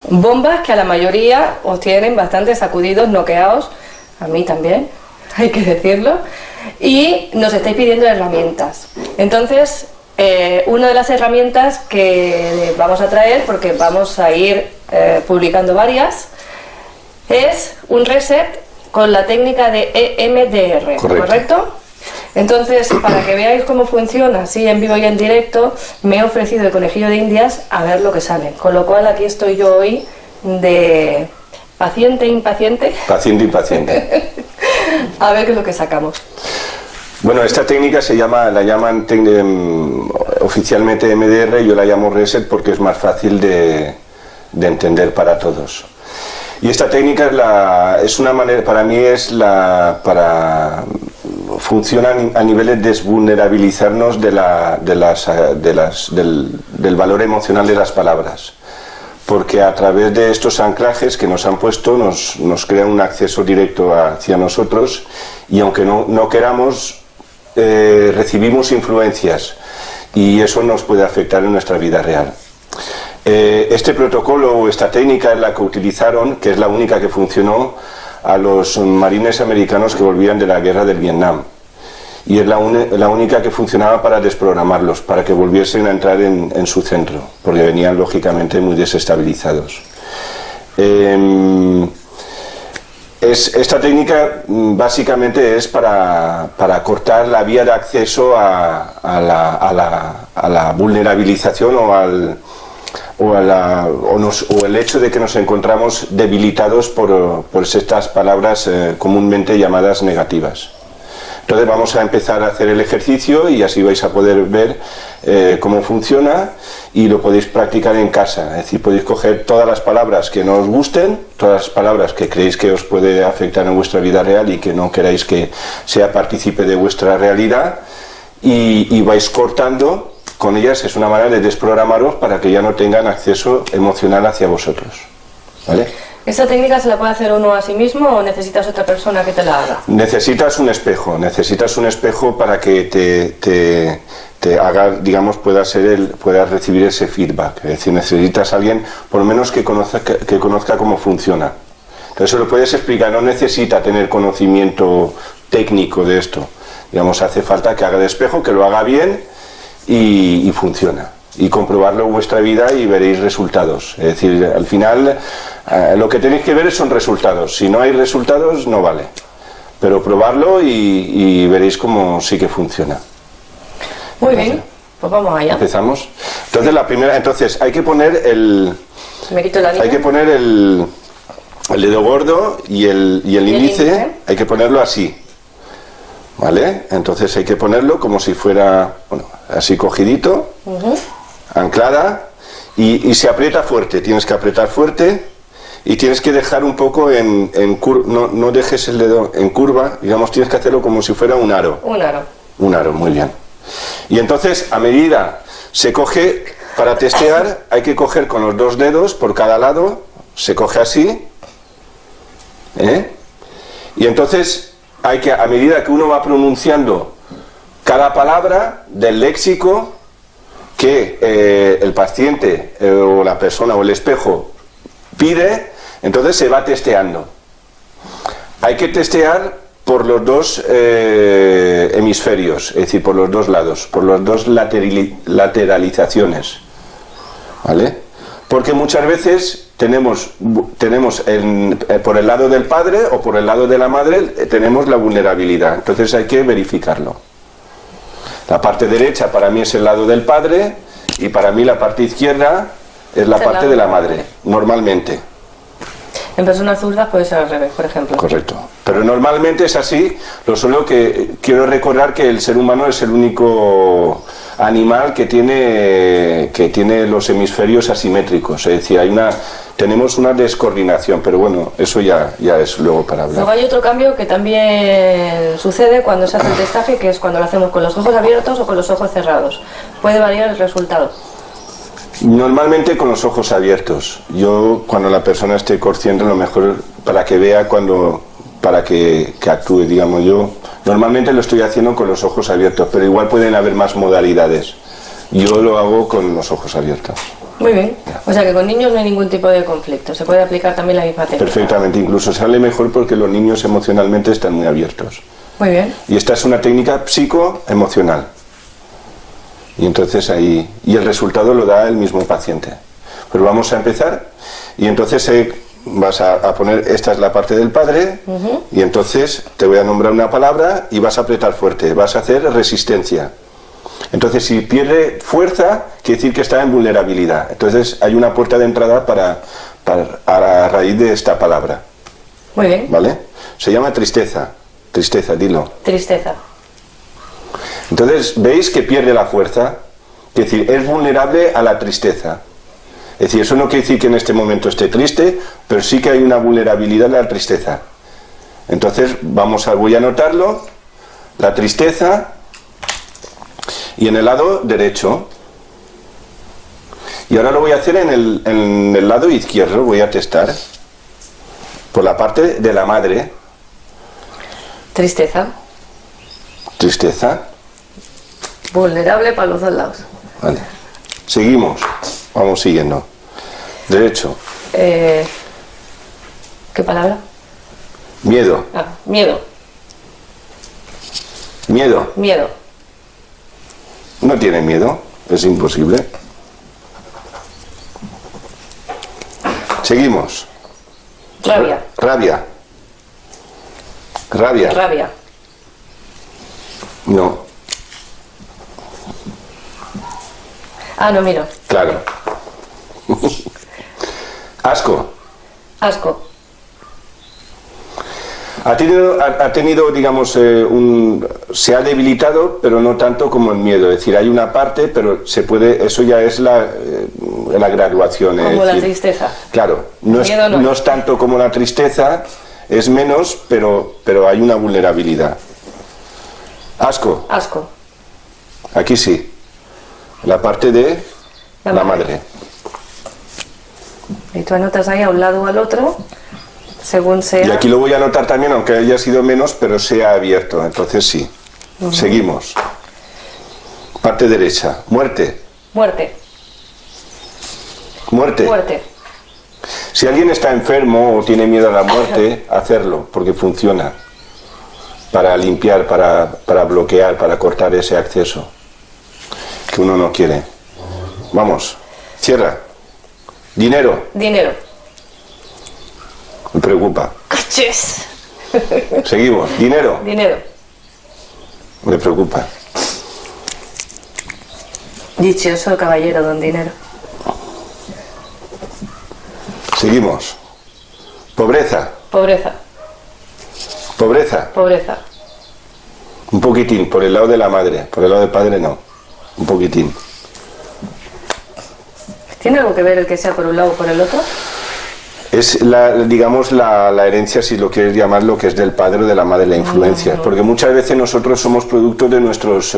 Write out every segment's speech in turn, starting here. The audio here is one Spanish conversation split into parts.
Bombas que a la mayoría os tienen bastante sacudidos, noqueados, a mí también, hay que decirlo, y nos estáis pidiendo herramientas. Entonces, una de las herramientas que vamos a traer, porque vamos a ir publicando varias, es un reset con la técnica de EMDR, ¿correcto? Entonces, para que veáis cómo funciona, así en vivo y en directo, me he ofrecido el conejillo de Indias a ver lo que sale. Con lo cual, aquí estoy yo hoy de paciente impaciente. Paciente impaciente. A ver qué es lo que sacamos. Bueno, esta técnica la llaman oficialmente EMDR, yo la llamo Reset porque es más fácil de entender para todos. Y esta técnica es una manera, para mí funciona a nivel de desvulnerabilizarnos del valor emocional de las palabras, porque a través de estos anclajes que nos han puesto nos crea un acceso directo hacia nosotros, y aunque no queramos, recibimos influencias y eso nos puede afectar en nuestra vida real. Este protocolo o esta técnica es la que utilizaron, que es la única que funcionó, a los marines americanos que volvían de la guerra del Vietnam, y es la única que funcionaba para desprogramarlos, para que volviesen a entrar en su centro, porque venían lógicamente muy desestabilizados. Esta técnica básicamente es para cortar la vía de acceso a la vulnerabilización o el hecho de que nos encontramos debilitados por estas palabras comúnmente llamadas negativas. Entonces vamos a empezar a hacer el ejercicio y así vais a poder ver cómo funciona, y lo podéis practicar en casa. Es decir, podéis coger todas las palabras que no os gusten, todas las palabras que creéis que os puede afectar en vuestra vida real y que no queráis que sea partícipe de vuestra realidad, y vais cortando con ellas. Es una manera de desprogramaros para que ya no tengan acceso emocional hacia vosotros, ¿vale? ¿Esta técnica se la puede hacer uno a sí mismo o necesitas otra persona que te la haga? Necesitas un espejo para que te haga, digamos, puedas recibir ese feedback. Es decir, necesitas a alguien por lo menos que conozca cómo funciona. Entonces lo puedes explicar, no necesita tener conocimiento técnico de esto. Digamos, hace falta que haga de espejo, que lo haga bien y funciona. Y comprobarlo en vuestra vida y veréis resultados. Es decir, al final lo que tenéis que ver son resultados. Si no hay resultados, no vale. Pero probarlo y veréis cómo sí que funciona. Muy bien, pues vamos allá. Empezamos. Entonces hay que poner hay que poner el dedo gordo y el índice, hay que ponerlo así. ¿Vale? Entonces hay que ponerlo como si fuera, bueno, así cogidito, anclada, y se aprieta fuerte. Tienes que apretar fuerte y tienes que dejar un poco en curva, no dejes el dedo en curva, digamos, tienes que hacerlo como si fuera un aro. Un aro, muy bien. Y entonces, a medida se coge, para testear, hay que coger con los dos dedos por cada lado, se coge así, y entonces a medida que uno va pronunciando cada palabra del léxico que el paciente o la persona o el espejo pide, entonces se va testeando. Hay que testear por los dos hemisferios, es decir, por los dos lados, por las dos lateralizaciones, ¿vale? Porque muchas veces tenemos por el lado del padre o por el lado de la madre tenemos la vulnerabilidad, entonces hay que verificarlo. La parte derecha para mí es el lado del padre y para mí la parte izquierda es la parte de la madre, normalmente. En personas zurdas puede ser al revés, por ejemplo. Correcto. Pero normalmente es así. Lo solo que quiero recordar que el ser humano es el único animal que tiene los hemisferios asimétricos. Es decir, tenemos una descoordinación, pero bueno, eso ya es luego para hablar. Luego hay otro cambio que también sucede cuando se hace el testaje, que es cuando lo hacemos con los ojos abiertos o con los ojos cerrados. Puede variar el resultado. Normalmente con los ojos abiertos. Yo, cuando la persona esté consciente, lo mejor para que vea para que actúe, digamos. Yo normalmente lo estoy haciendo con los ojos abiertos, pero igual pueden haber más modalidades. Yo lo hago con los ojos abiertos. Muy bien. O sea que con niños no hay ningún tipo de conflicto. Se puede aplicar también la misma técnica. Perfectamente, incluso sale mejor porque los niños emocionalmente están muy abiertos. Muy bien. Y esta es una técnica psicoemocional. Y entonces ahí, y el resultado lo da el mismo paciente. Pues vamos a empezar. Y entonces vas a poner, esta es la parte del padre, y entonces te voy a nombrar una palabra y vas a apretar fuerte. Vas a hacer resistencia. Entonces, si pierde fuerza, quiere decir que está en vulnerabilidad. Entonces, hay una puerta de entrada a raíz de esta palabra. Muy bien. ¿Vale? Se llama tristeza. Tristeza, dilo. Tristeza. Entonces, ¿veis que pierde la fuerza? Es decir, es vulnerable a la tristeza. Es decir, eso no quiere decir que en este momento esté triste, pero sí que hay una vulnerabilidad a la tristeza. Entonces, voy a anotarlo, la tristeza, y en el lado derecho. Y ahora lo voy a hacer en el lado izquierdo, voy a testar, por la parte de la madre. Tristeza. Tristeza. Vulnerable para los dos lados. Vale. Seguimos. Vamos siguiendo. Derecho. ¿Qué palabra? Miedo. Miedo. Miedo. Miedo. No tiene miedo. Es imposible. Seguimos. Rabia. Rabia. Rabia. Rabia. No. No miro. Claro. Asco. Asco. Ha tenido, digamos, se ha debilitado, pero no tanto como el miedo. Es decir, hay una parte, pero se puede, eso ya es la graduación. Como la tristeza. Claro, no es tanto como la tristeza, es menos, pero hay una vulnerabilidad. Asco. Asco. Aquí sí. La parte de la madre. Y tú anotas ahí a un lado o al otro, según sea. Y aquí lo voy a anotar también, aunque haya sido menos, pero sea abierto. Entonces sí. Seguimos. Parte derecha. Muerte. Muerte. Muerte. Muerte. Si alguien está enfermo o tiene miedo a la muerte, hacerlo, porque funciona. Para limpiar, para bloquear, para cortar ese acceso que uno no quiere. Vamos, cierra. Dinero. Dinero. Me preocupa. Coches. Seguimos. Dinero. Dinero. Me preocupa. Dichoso caballero don dinero. Seguimos. Pobreza. Pobreza. Pobreza. Pobreza. Un poquitín, por el lado de la madre. Por el lado del padre no. Un poquitín. ¿Tiene algo que ver el que sea por un lado o por el otro? Es digamos la herencia, si lo quieres llamar, lo que es del padre o de la madre, la influencia. Porque muchas veces nosotros somos producto de nuestros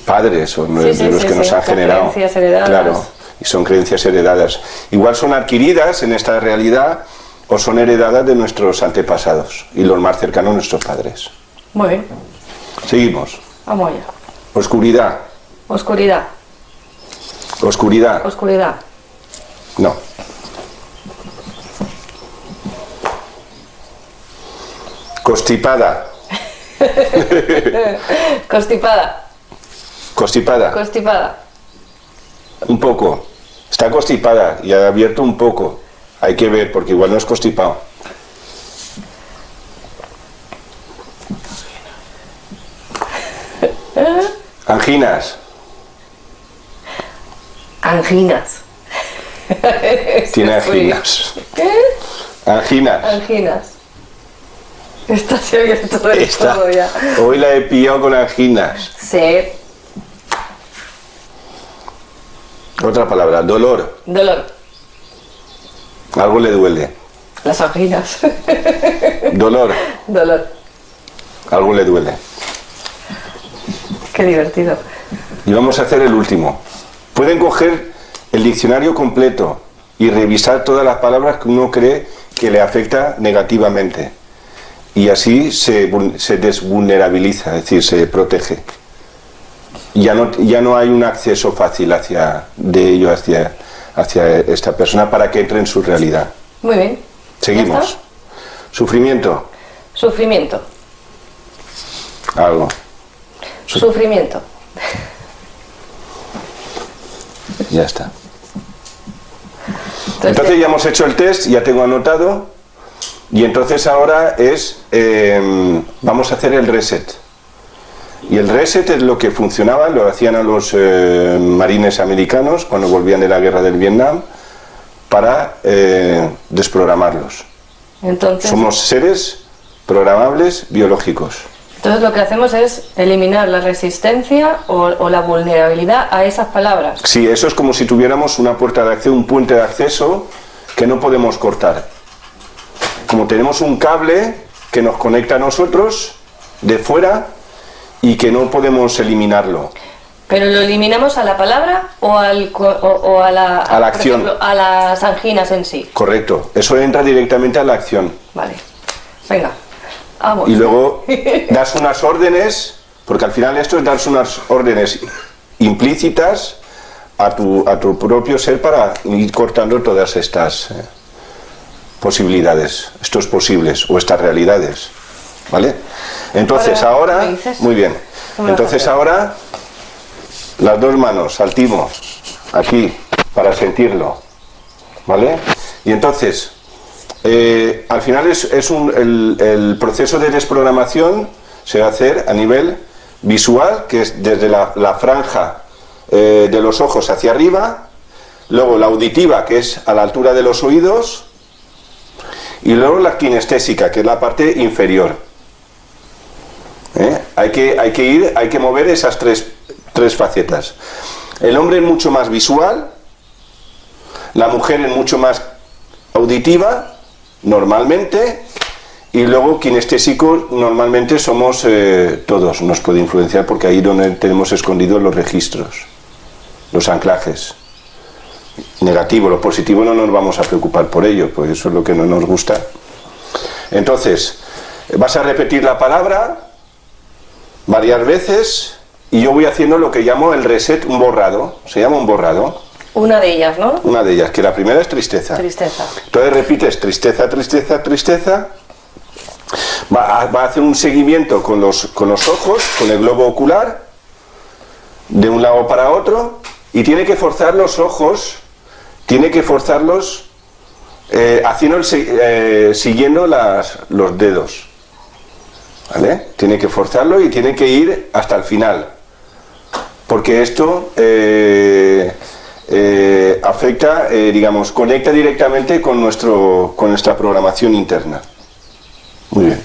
padres o de los que nos han generado. Creencias heredadas. Claro, y son creencias heredadas. Igual son adquiridas en esta realidad o son heredadas de nuestros antepasados y los más cercanos, nuestros padres. Muy bien. Seguimos. Vamos allá. Oscuridad. Oscuridad. Oscuridad. Oscuridad. No. Constipada. Constipada. Constipada. Constipada. Un poco. Está constipada y ha abierto un poco. Hay que ver, porque igual no es constipado. Anginas. Anginas. Tiene anginas. ¿Qué? Anginas. Anginas. Está se abierto de todo ya. Hoy la he pillado con anginas. Sí. Otra palabra. Dolor. Dolor. Algo le duele. Las anginas. Dolor. Dolor. Algo le duele. Qué divertido. Y vamos a hacer el último. Pueden coger el diccionario completo y revisar todas las palabras que uno cree que le afecta negativamente. Y así se desvulnerabiliza, es decir, se protege. ya no hay un acceso fácil de ello hacia esta persona para que entre en su realidad. Muy bien. Seguimos. Sufrimiento. Sufrimiento. Algo. Sufrimiento. Ya está. Entonces ya hemos hecho el test, ya tengo anotado, y entonces ahora vamos a hacer el reset. Y el reset es lo que funcionaba, lo hacían a los marines americanos cuando volvían de la guerra del Vietnam, para desprogramarlos. Entonces, somos seres programables biológicos. Entonces lo que hacemos es eliminar la resistencia o la vulnerabilidad a esas palabras. Sí, eso es como si tuviéramos una puerta de acceso, un puente de acceso que no podemos cortar. Como tenemos un cable que nos conecta a nosotros de fuera y que no podemos eliminarlo. ¿Pero lo eliminamos a la palabra o a la acción? Por ejemplo, a las anginas en sí. Correcto, eso entra directamente a la acción. Vale, venga, vamos. Y luego das unas órdenes, porque al final esto es dar unas órdenes implícitas a tu propio ser para ir cortando todas estas posibilidades, estos posibles o estas realidades. ¿Vale? Entonces ahora muy bien. Entonces ahora las dos manos al timo, aquí, para sentirlo. ¿Vale? Y entonces, al final el proceso de desprogramación se va a hacer a nivel visual, que es desde la franja de los ojos hacia arriba, luego la auditiva, que es a la altura de los oídos, y luego la kinestésica, que es la parte inferior. Hay que mover esas tres facetas. El hombre es mucho más visual, la mujer es mucho más auditiva, normalmente, y luego kinestésico, normalmente somos todos, nos puede influenciar porque ahí donde tenemos escondidos los registros, los anclajes. Negativo, lo positivo no nos vamos a preocupar por ello, pues eso es lo que no nos gusta. Entonces, vas a repetir la palabra varias veces y yo voy haciendo lo que llamo el reset, un borrado. Se llama un borrado. Una de ellas, ¿no? Una de ellas, que la primera es tristeza. Tristeza. Entonces repites tristeza, tristeza, tristeza. Va a hacer un seguimiento con los ojos, con el globo ocular, de un lado para otro, y tiene que forzar los ojos, tiene que forzarlos siguiendo los dedos. ¿Vale? Tiene que forzarlo y tiene que ir hasta el final, porque esto afecta, conecta directamente con nuestra programación interna. Muy bien,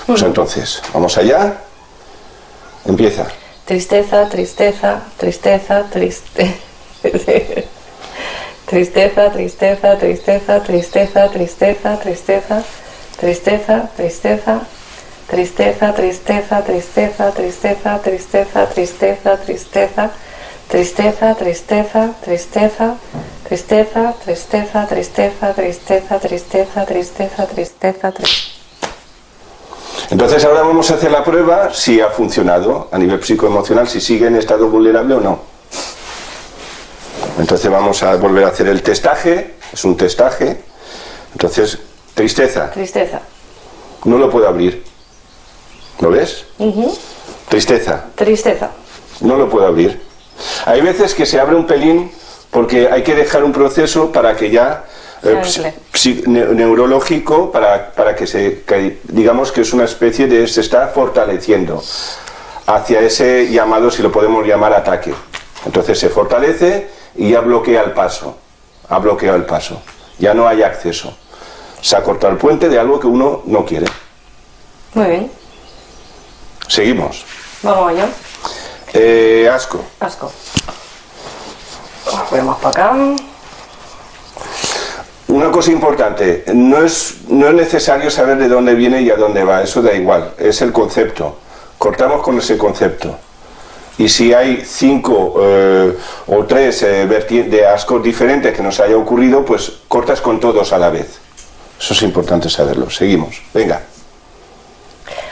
pues entonces, vamos allá. Empieza. Tristeza, tristeza, tristeza, tristeza. Tristeza, tristeza, tristeza, tristeza, tristeza, tristeza, tristeza, tristeza. Tristeza, tristeza, tristeza, tristeza, tristeza, tristeza, tristeza, tristeza, tristeza, tristeza, tristeza, tristeza, tristeza, tristeza, tristeza, tristeza, tristeza, tristeza. Entonces ahora vamos a hacer la prueba si ha funcionado a nivel psicoemocional, si sigue en estado vulnerable o no. Entonces vamos a volver a hacer el testaje, es un testaje. Entonces, tristeza. Tristeza. No lo puedo abrir. ¿Lo ves? Tristeza. Tristeza. No lo puedo abrir. Hay veces que se abre un pelín porque hay que dejar un proceso para que ya neurológico para que digamos que es una especie de se está fortaleciendo hacia ese llamado, si lo podemos llamar, ataque. Entonces se fortalece y ya bloquea el paso. Ha bloqueado el paso. Ya no hay acceso. Se ha cortado el puente de algo que uno no quiere. Muy bien. Seguimos. Vamos allá. Asco. Asco. Vamos para acá. Una cosa importante, no es necesario saber de dónde viene y a dónde va, eso da igual, es el concepto. Cortamos con ese concepto. Y si hay 5 o 3 de ascos diferentes que nos haya ocurrido, pues cortas con todos a la vez. Eso es importante saberlo. Seguimos. Venga.